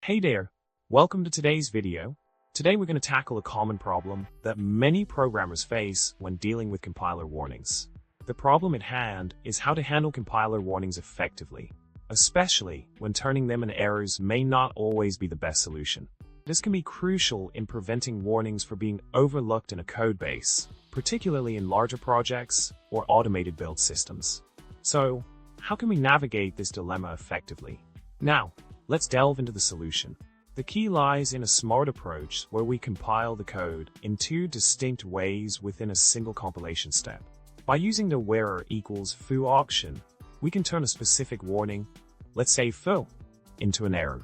Hey there, welcome to today's video. Today we're going to tackle a common problem that many programmers face when dealing with compiler warnings. The problem at hand is how to handle compiler warnings effectively, especially when turning them into errors may not always be the best solution. This can be crucial in preventing warnings from being overlooked in a codebase, particularly in larger projects or automated build systems. So, how can we navigate this dilemma effectively? Now, let's delve into the solution. The key lies in a smart approach where we compile the code in two distinct ways within a single compilation step. By using the where equals foo option, we can turn a specific warning, let's say foo, into an error.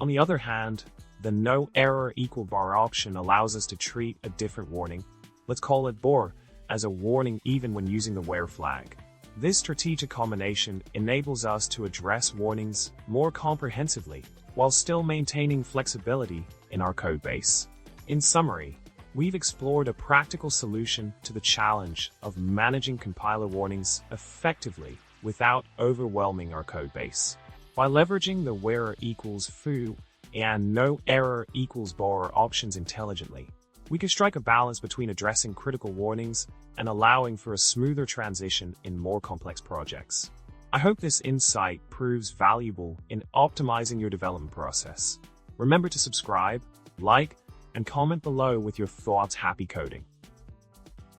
On the other hand, the no error equal bar option allows us to treat a different warning, let's call it bor, as a warning even when using the where flag. This strategic combination enables us to address warnings more comprehensively while still maintaining flexibility in our codebase. In summary, we've explored a practical solution to the challenge of managing compiler warnings effectively without overwhelming our codebase. By leveraging the where equals foo and no error equals bar options intelligently, we can strike a balance between addressing critical warnings and allowing for a smoother transition in more complex projects. I hope this insight proves valuable in optimizing your development process. Remember to subscribe, like, and comment below with your thoughts. Happy coding!